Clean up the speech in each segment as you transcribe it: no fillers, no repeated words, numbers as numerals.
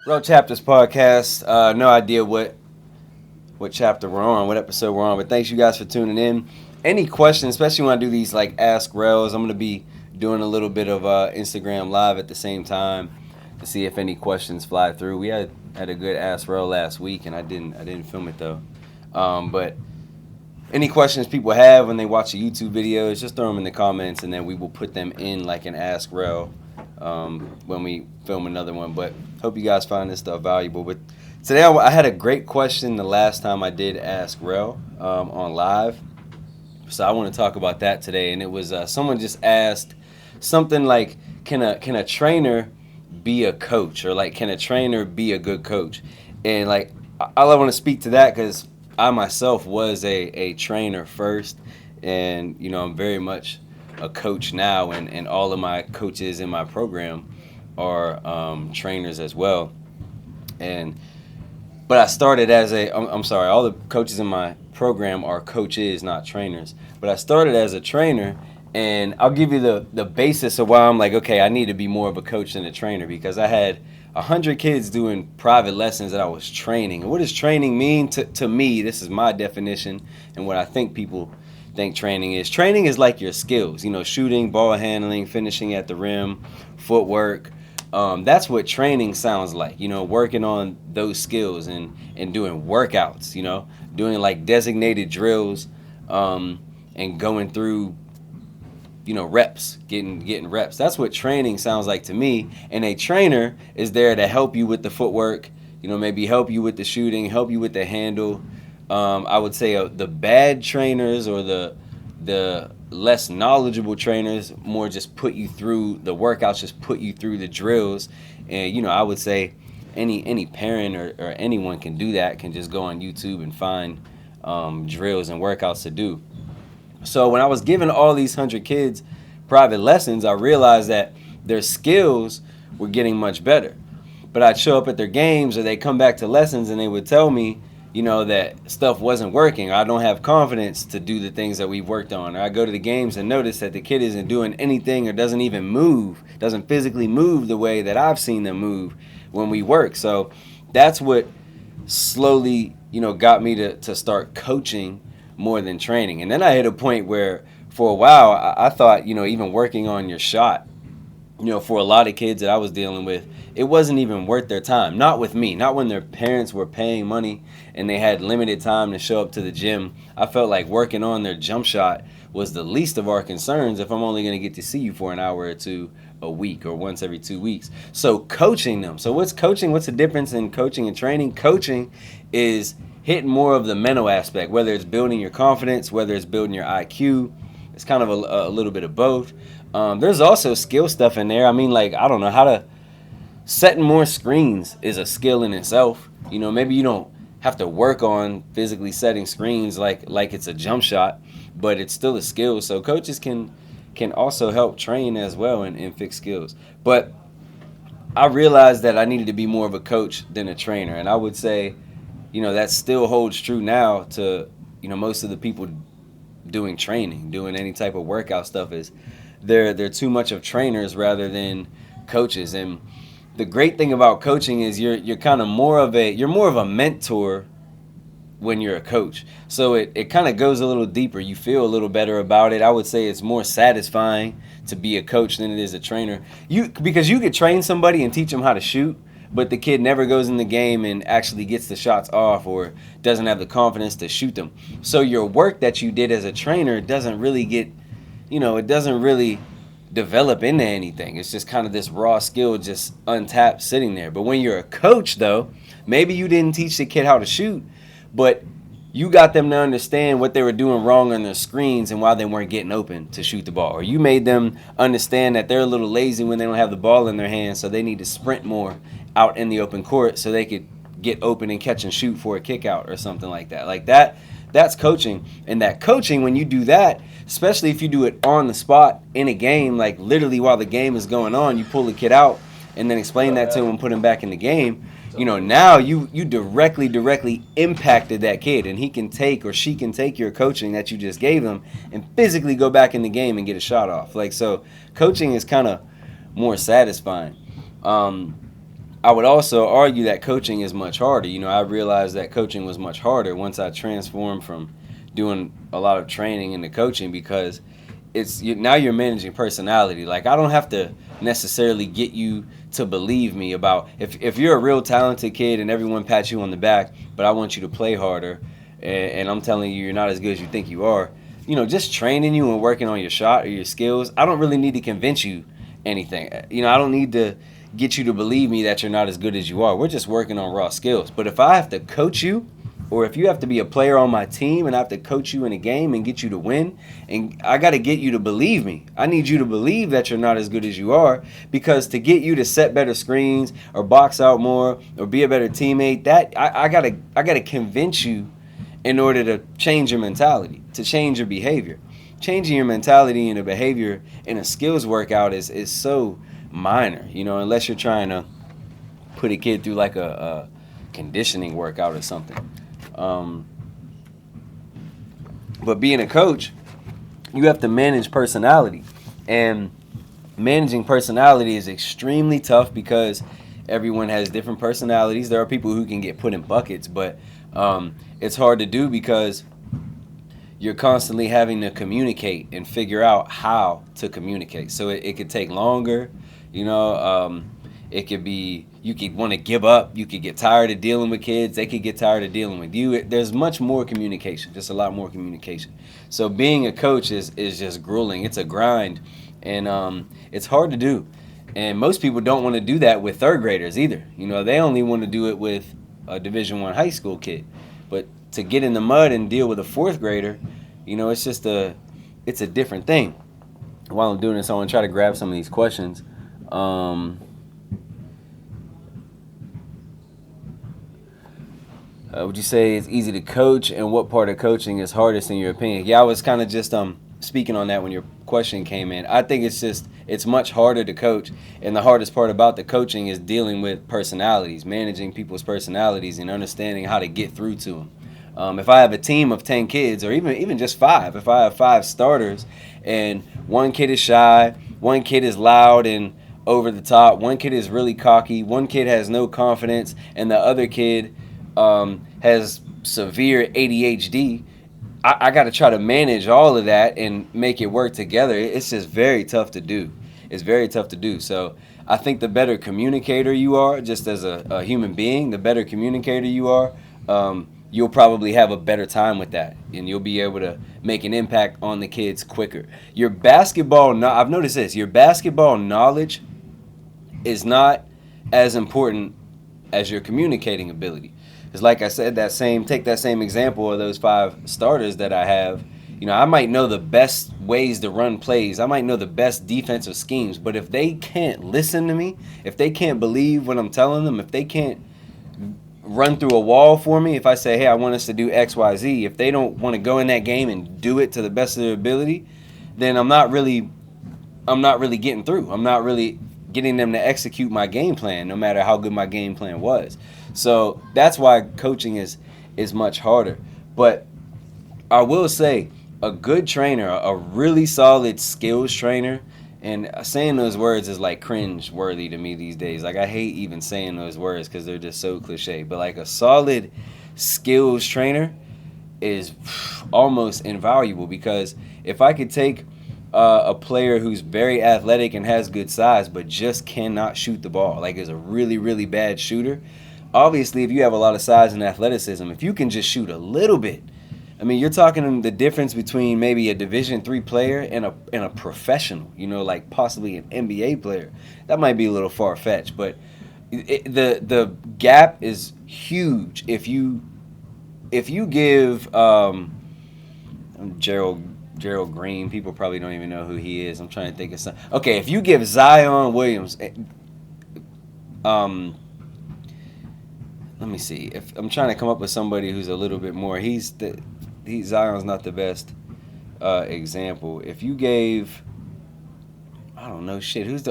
Rel Chapters podcast. No idea what chapter we're on, what episode we're on, but thanks you guys for tuning in. Any questions, especially when I do these like Ask Rels, I'm gonna be doing a little bit of Instagram live at the same time to see if any questions fly through. We had a good Ask Rel last week, and I didn't film it though. But any questions people have when they watch the YouTube videos, just throw them in the comments, and then we will put them in like an Ask Rel when we film another one. But hope you guys find this stuff valuable. But today I had a great question the last time I did Ask Rel on live, so I want to talk about that today. And it was someone just asked something like, can a trainer be a coach, or like, can a trainer be a good coach? And like, I want to speak to that because I myself was a trainer first, and you know, I'm very much a coach now, and all of my coaches in my program are trainers as well. But I started as I'm sorry, all the coaches in my program are coaches, not trainers. But I started as a trainer, and I'll give you the basis of why I'm like, okay, I need to be more of a coach than a trainer, because I had 100 kids doing private lessons that I was training. And what does training mean to me? This is my definition, and what I think people think training is. Training is like your skills, you know, shooting, ball handling, finishing at the rim, footwork. That's what training sounds like, you know, working on those skills and doing workouts, you know, doing like designated drills and going through, you know, reps, getting reps. That's what training sounds like to me. And a trainer is there to help you with the footwork, you know, maybe help you with the shooting, help you with the handle. I would say the bad trainers, or the less knowledgeable trainers, more just put you through the workouts, just put you through the drills. And you know, I would say any parent or anyone can do that, can just go on YouTube and find drills and workouts to do. So when I was giving all these 100 kids private lessons, I realized that their skills were getting much better. But I'd show up at their games, or they come back to lessons, and they would tell me, you know, that stuff wasn't working. I don't have confidence to do the things that we've worked on. Or I go to the games and notice that the kid isn't doing anything, or doesn't even move, doesn't physically move the way that I've seen them move when we work. So that's what slowly, you know, got me to start coaching more than training. And then I hit a point where for a while I thought, you know, even working on your shot, you know, for a lot of kids that I was dealing with, it wasn't even worth their time. Not with me, not when their parents were paying money and they had limited time to show up to the gym. I felt like working on their jump shot was the least of our concerns if I'm only going to get to see you for an hour or two a week, or once every 2 weeks. So coaching them. So what's coaching? What's the difference in coaching and training? Coaching is hitting more of the mental aspect, whether it's building your confidence, whether it's building your IQ. It's kind of a little bit of both. There's also skill stuff in there. I mean, like, I don't know, how to setting more screens is a skill in itself. You know, maybe you don't have to work on physically setting screens like it's a jump shot, but it's still a skill. So coaches can also help train as well and fix skills. But I realized that I needed to be more of a coach than a trainer. And I would say, you know, that still holds true now to, you know, most of the people doing training, doing any type of workout stuff, is they're too much of trainers rather than coaches. And the great thing about coaching is you're kind of more of a mentor when you're a coach. So it kind of goes a little deeper. You feel a little better about it. I would say it's more satisfying to be a coach than it is a trainer. Because you could train somebody and teach them how to shoot, but the kid never goes in the game and actually gets the shots off, or doesn't have the confidence to shoot them. So your work that you did as a trainer doesn't really get, you know, it doesn't really develop into anything. It's just kind of this raw skill just untapped sitting there. But when you're a coach, though, maybe you didn't teach the kid how to shoot, but you got them to understand what they were doing wrong on their screens and why they weren't getting open to shoot the ball. Or you made them understand that they're a little lazy when they don't have the ball in their hands, so they need to sprint more out in the open court so they could get open and catch and shoot for a kick out or something like that. Like that's coaching. And that coaching, when you do that, especially if you do it on the spot in a game, like literally while the game is going on, you pull the kid out and then explain that to him and put him back in the game. You know, now you directly impacted that kid, and he can take, or she can take, your coaching that you just gave them and physically go back in the game and get a shot off. Like, so coaching is kind of more satisfying. I would also argue that coaching is much harder. I realized that coaching was much harder once I transformed from doing a lot of training into coaching, because now you're managing personality. Like, I don't have to necessarily get you to believe me about if you're a real talented kid and everyone pats you on the back, but I want you to play harder, and I'm telling you you're not as good as you think you are. Just training you and working on your shot or your skills. I don't really need to convince you anything. I don't need to get you to believe me that you're not as good as you are. We're just working on raw skills. But if I have to coach you, or if you have to be a player on my team and I have to coach you in a game and get you to win, and I got to get you to believe me. I need you to believe that you're not as good as you are, because to get you to set better screens or box out more or be a better teammate, that I gotta convince you in order to change your mentality, to change your behavior. Changing your mentality and a behavior in a skills workout is so minor, unless you're trying to put a kid through like a conditioning workout or something. But being a coach, you have to manage personality, and managing personality is extremely tough because everyone has different personalities. There are people who can get put in buckets, but it's hard to do because you're constantly having to communicate and figure out how to communicate. So it could take longer, it could be, you could want to give up, you could get tired of dealing with kids, they could get tired of dealing with you. There's much more communication, just a lot more communication. So being a coach is just grueling. It's a grind, and it's hard to do. And most people don't want to do that with third graders either. They only want to do it with a Division I high school kid. But to get in the mud and deal with a fourth grader, it's a different thing. While I'm doing this, I want to try to grab some of these questions. Would you say it's easy to coach, and what part of coaching is hardest in your opinion? Yeah, I was kind of just speaking on that when your question came in. I think it's much harder to coach, and the hardest part about the coaching is dealing with personalities, managing people's personalities, and understanding how to get through to them. If I have a team of 10 kids, or even just 5, if I have 5 starters and one kid is shy, one kid is loud and over the top, one kid is really cocky, one kid has no confidence, and the other kid has severe ADHD, I got to try to manage all of that and make it work together. It's just very tough to do. It's very tough to do. So I think the better communicator you are, just as a human being, the better communicator you are, you'll probably have a better time with that, and you'll be able to make an impact on the kids quicker. I've noticed this, your basketball knowledge is not as important as your communicating ability. Because like I said, take that same example of those 5 starters that I have. I might know the best ways to run plays. I might know the best defensive schemes. But if they can't listen to me, if they can't believe what I'm telling them, if they can't run through a wall for me, if I say, hey, I want us to do X, Y, Z, if they don't want to go in that game and do it to the best of their ability, then I'm not really getting through. I'm not really getting them to execute my game plan, no matter how good my game plan was. So that's why coaching is much harder. But I will say, a good trainer, a really solid skills trainer, and saying those words is like cringe worthy to me these days. Like, I hate even saying those words because they're just so cliche. But like, a solid skills trainer is almost invaluable, because if I could take a player who's very athletic and has good size but just cannot shoot the ball, like is a really, really bad shooter, obviously if you have a lot of size and athleticism, if you can just shoot a little bit, I mean, you're talking the difference between maybe a Division III player and a professional, like possibly an NBA player. That might be a little far-fetched, but the gap is huge. If you give Gerald Green, people probably don't even know who he is. I'm trying to think of something. Okay, if you give Zion Williams, let me see. If I'm trying to come up with somebody who's a little bit more, Zion's not the best example. If you gave, I don't know,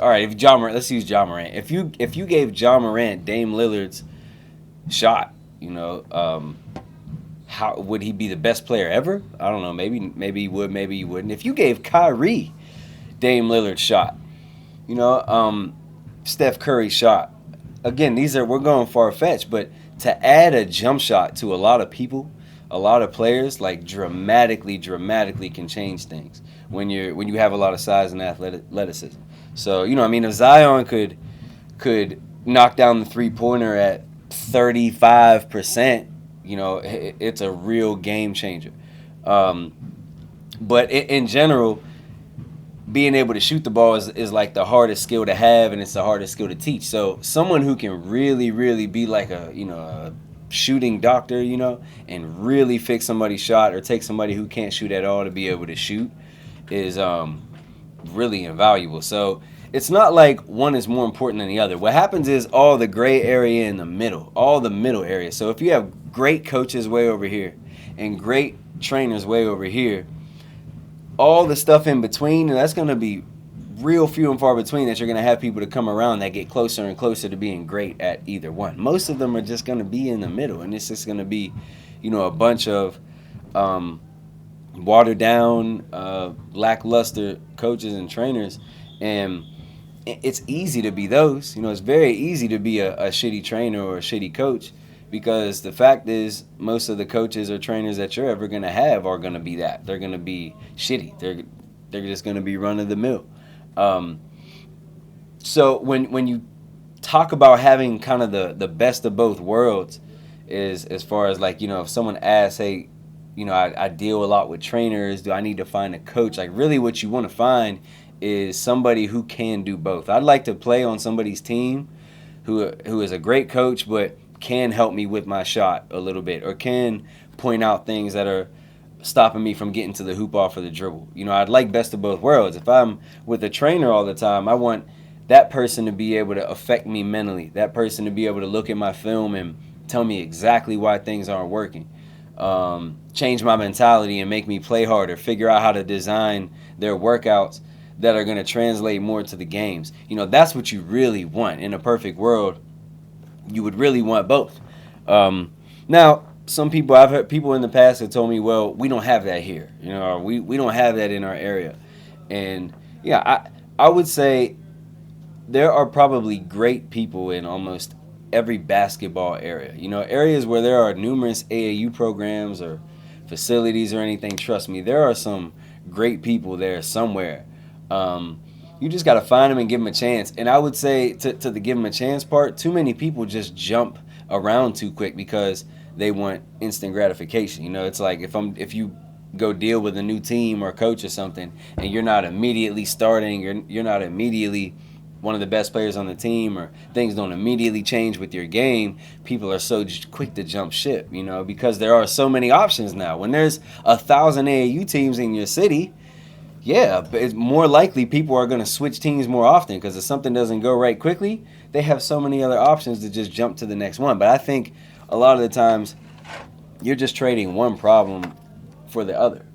all right, if Ja Morant, let's use Ja Morant. If you gave Ja Morant Dame Lillard's shot, how would he be the best player ever? I don't know. Maybe he would, maybe he wouldn't. If you gave Kyrie Dame Lillard's shot, Steph Curry's shot, again, we're going far-fetched, but to add a jump shot to a lot of people, a lot of players, like dramatically can change things when you have a lot of size and athleticism. So, I mean, if Zion could knock down the three-pointer at 35%, it's a real game changer. But in general, being able to shoot the ball is like the hardest skill to have, and it's the hardest skill to teach. So someone who can really be like a shooting doctor, and really fix somebody's shot, or take somebody who can't shoot at all to be able to shoot is really invaluable. So it's not like one is more important than the other. What happens is all the gray area in the middle, all the middle area. So if you have great coaches way over here and great trainers way over here, all the stuff in between, and that's going to be real few and far between that you're going to have people to come around that get closer and closer to being great at either one. Most of them are just going to be in the middle, and it's just going to be, a bunch of watered down, lackluster coaches and trainers, and it's easy to be those. It's very easy to be a shitty trainer or a shitty coach, because the fact is most of the coaches or trainers that you're ever going to have are going to be that. They're going to be shitty. They're just going to be run of the mill. So when you talk about having kind of the best of both worlds, is as far as like, if someone asks, hey, I deal a lot with trainers, do I need to find a coach? Like, really what you want to find is somebody who can do both. I'd like to play on somebody's team who is a great coach, but can help me with my shot a little bit, or can point out things that are stopping me from getting to the hoop off of the dribble. I'd like best of both worlds. If I'm with a trainer all the time, I want that person to be able to affect me mentally, that person to be able to look at my film and tell me exactly why things aren't working, change my mentality and make me play harder, figure out how to design their workouts that are going to translate more to the games. That's what you really want. In a perfect world, you would really want both. Now, some people, I've heard people in the past that told me, well, we don't have that here. We don't have that in our area. And yeah, I would say there are probably great people in almost every basketball area. Areas where there are numerous AAU programs or facilities or anything, trust me, there are some great people there somewhere. You just got to find them and give them a chance. And I would say to the give them a chance part, too many people just jump around too quick because they want instant gratification. It's like if you go deal with a new team or coach or something, and you're not immediately starting, you're not immediately one of the best players on the team, or things don't immediately change with your game, people are so quick to jump ship, because there are so many options now. When there's 1,000 AAU teams in your city, yeah, but it's more likely people are going to switch teams more often, because if something doesn't go right quickly, they have so many other options to just jump to the next one. But I think a lot of the times you're just trading one problem for the other.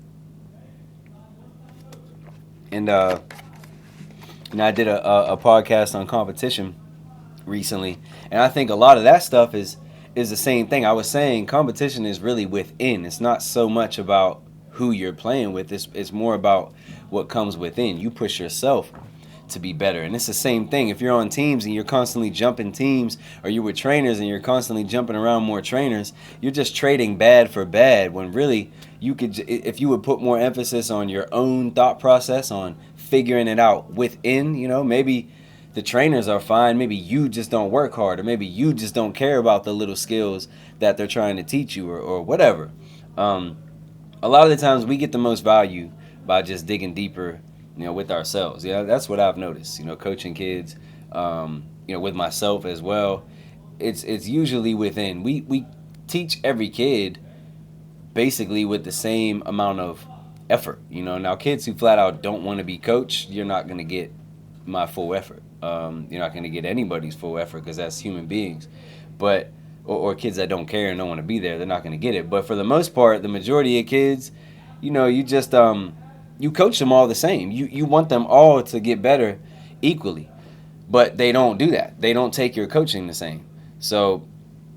And I did a podcast on competition recently, and I think a lot of that stuff is the same thing. I was saying competition is really within. It's not so much about who you're playing with. It's more about what comes within. You push yourself to be better. And it's the same thing. If you're on teams and you're constantly jumping teams, or you're with trainers and you're constantly jumping around more trainers, you're just trading bad for bad, when really you could, if you would put more emphasis on your own thought process, on figuring it out within, maybe the trainers are fine, maybe you just don't work hard, or maybe you just don't care about the little skills that they're trying to teach you, or whatever. A lot of the times we get the most value by just digging deeper, with ourselves. Yeah, that's what I've noticed. Coaching kids, with myself as well. It's usually within. We teach every kid basically with the same amount of effort. Now kids who flat out don't want to be coached, you're not going to get my full effort. You're not going to get anybody's full effort, because that's human beings. But or kids that don't care and don't want to be there, they're not going to get it. But for the most part, the majority of kids, you just you coach them all the same. You want them all to get better equally, but they don't do that. They don't take your coaching the same. So,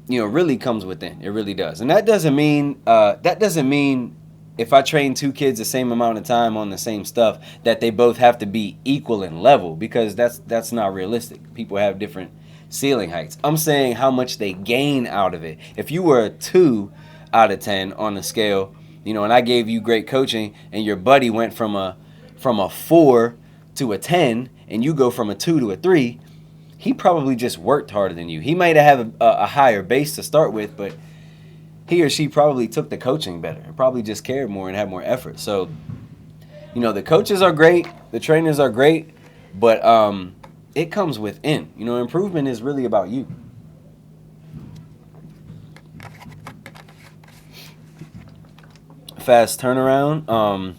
it really comes within. It really does. And that doesn't mean if I train two kids the same amount of time on the same stuff that they both have to be equal in level, because that's not realistic. People have different ceiling heights. I'm saying how much they gain out of it. If you were a 2 out of 10 on the scale, you know, and I gave you great coaching, and your buddy went from a 4 to a 10, and you go from a 2 to a 3, he probably just worked harder than you. He might have a higher base to start with, but he or she probably took the coaching better and probably just cared more and had more effort. So, you know, the coaches are great, the trainers are great, but it comes within. You know, improvement is really about you. Fast turnaround.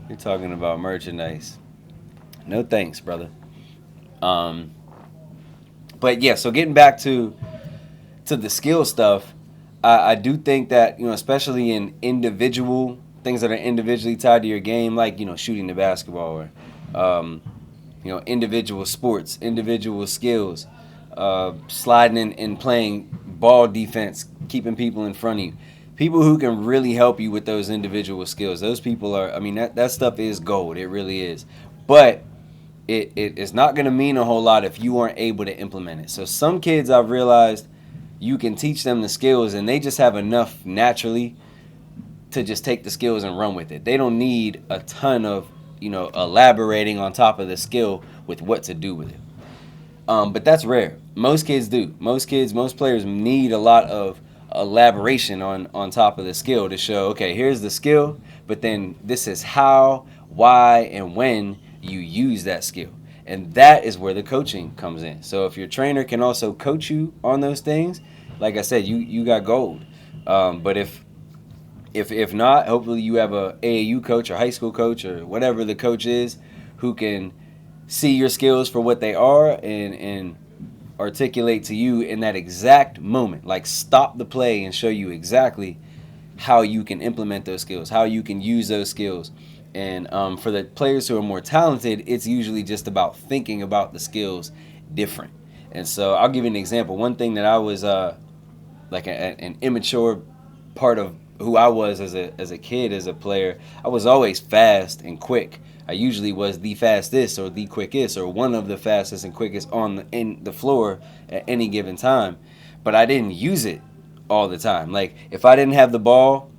You're talking about merchandise. No thanks, brother. But yeah, so getting back to the skill stuff, I do think that, you know, especially in individual things that are individually tied to your game, like, you know, shooting the basketball, or you know, individual sports, individual skills, sliding and playing ball defense, keeping people in front of you. People who can really help you with those individual skills. Those people are, I mean, that stuff is gold. It really is. But it's not going to mean a whole lot if you aren't able to implement it. So some kids, I've realized, you can teach them the skills and they just have enough naturally to just take the skills and run with it. They don't need a ton of, you know, elaborating on top of the skill with what to do with it. But that's rare. Most kids do. Most players need a lot of elaboration on top of the skill to show, okay, here's the skill, but then this is how, why, and when you use that skill. And that is where the coaching comes in. So if your trainer can also coach you on those things, like I said, you got gold. But if not, hopefully you have a AAU coach or high school coach or whatever the coach is who can see your skills for what they are and articulate to you in that exact moment. Like, stop the play and show you exactly how you can implement those skills, how you can use those skills. And for the players who are more talented, it's usually just about thinking about the skills different. And so I'll give you an example. One thing that I was like an immature part of who I was as a kid, as a player, I was always fast and quick. I usually was the fastest or the quickest or one of the fastest and quickest in the floor at any given time. But I didn't use it all the time. Like, if I didn't have the ball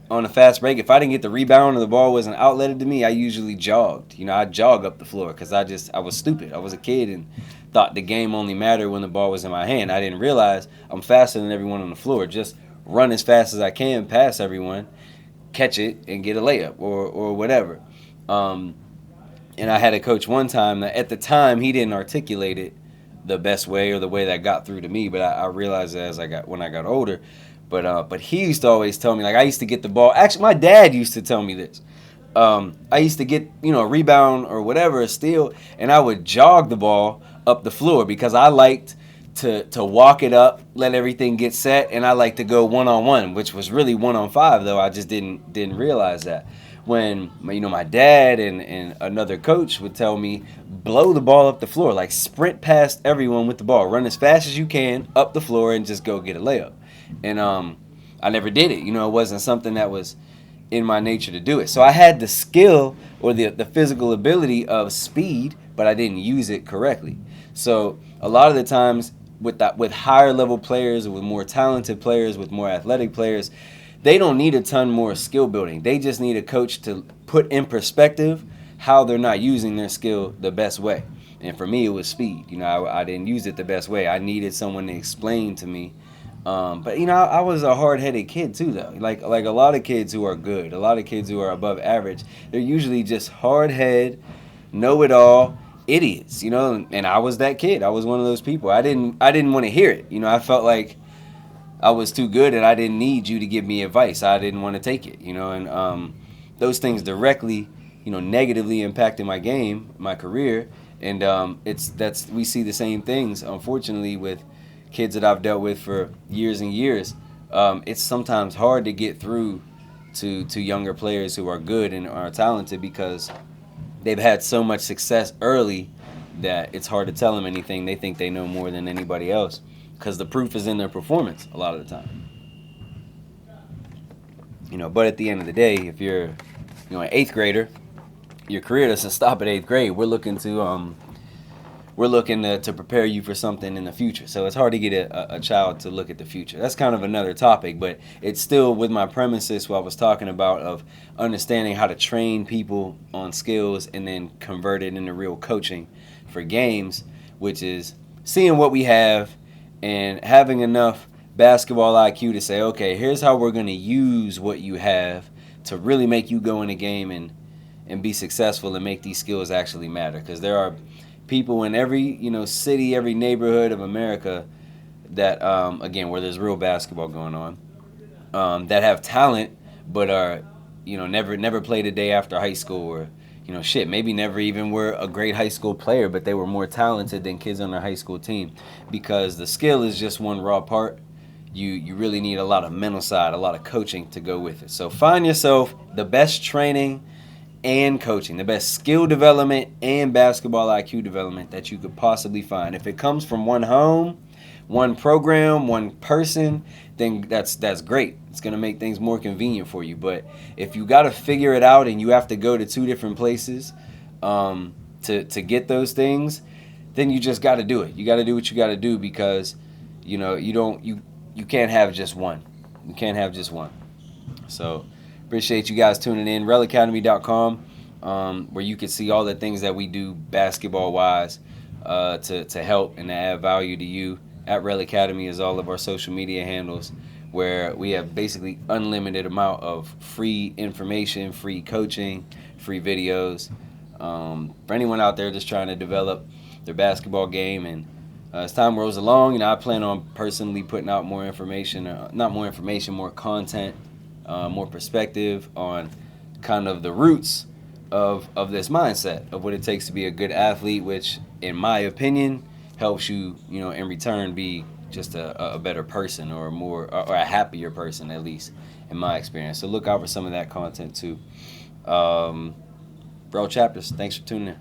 on a fast break, if I didn't get the rebound or the ball wasn't outletted to me, I usually jogged. You know, I'd jog up the floor because I was stupid. I was a kid and thought the game only mattered when the ball was in my hand. I didn't realize I'm faster than everyone on the floor. Just run as fast as I can past everyone, catch it, and get a layup or whatever. And I had a coach one time that at the time he didn't articulate it the best way or the way that got through to me, but I realized it when I got older. But he used to always tell me, like, I used to get the ball. Actually, my dad used to tell me this. I used to get, you know, a rebound or whatever, a steal, and I would jog the ball up the floor because I liked to walk it up, let everything get set, and I like to go one-on-one, which was really 1-on-5, though. I just didn't realize that. When, you know, my dad and another coach would tell me, blow the ball up the floor, like sprint past everyone with the ball, run as fast as you can up the floor and just go get a layup. And I never did it. You know, it wasn't something that was in my nature to do it. So I had the skill or the physical ability of speed, but I didn't use it correctly. So a lot of the times with higher level players, with more talented players, with more athletic players, they don't need a ton more skill building. They just need a coach to put in perspective how they're not using their skill the best way. And for me, it was speed. You know, I didn't use it the best way. I needed someone to explain to me. But, you know, I was a hard-headed kid too, though. Like a lot of kids who are good, a lot of kids who are above average, they're usually just hard-headed, know-it-all idiots, you know. And I was that kid. I was one of those people. I didn't want to hear it. You know, I felt like I was too good and I didn't need you to give me advice. I didn't want to take it, you know. And those things directly, you know, negatively impacted my game, my career. And we see the same things, unfortunately, with kids that I've dealt with for years and years. It's sometimes hard to get through to younger players who are good and are talented because they've had so much success early that it's hard to tell them anything. They think they know more than anybody else because the proof is in their performance a lot of the time. You know, but at the end of the day, if you're, you know, an 8th grader your career doesn't stop at 8th grade. We're looking to prepare you for something in the future. So it's hard to get a child to look at the future. That's kind of another topic, but it's still with my premises what I was talking about of understanding how to train people on skills and then convert it into real coaching for games, which is seeing what we have and having enough basketball IQ to say, okay, here's how we're going to use what you have to really make you go in a game and be successful and make these skills actually matter. Because there are people in every city, every neighborhood of America that again where there's real basketball going on, that have talent but are never played a day after high school, or maybe never even were a great high school player, but they were more talented than kids on their high school team, because the skill is just one raw part. You really need a lot of mental side, a lot of coaching to go with it. So find yourself the best training and coaching, the best skill development and basketball IQ development that you could possibly find. If it comes from one home, one program, one person, then that's great. It's going to make things more convenient for you. But if you got to figure it out and you have to go to 2 different places to get those things, then you just got to do it. You got to do what you got to do, because you can't have just one. You can't have just one. So appreciate you guys tuning in. relacademy.com, where you can see all the things that we do basketball-wise to help and to add value to you. At Rel Academy is all of our social media handles, where we have basically unlimited amount of free information, free coaching, free videos. For anyone out there just trying to develop their basketball game, and as time rolls along, I plan on personally putting out more information, more content, more perspective on kind of the roots of this mindset of what it takes to be a good athlete, which in my opinion helps you, in return be just a better person, or a happier person, at least in my experience. So look out for some of that content too. Bro Chapters, thanks for tuning in.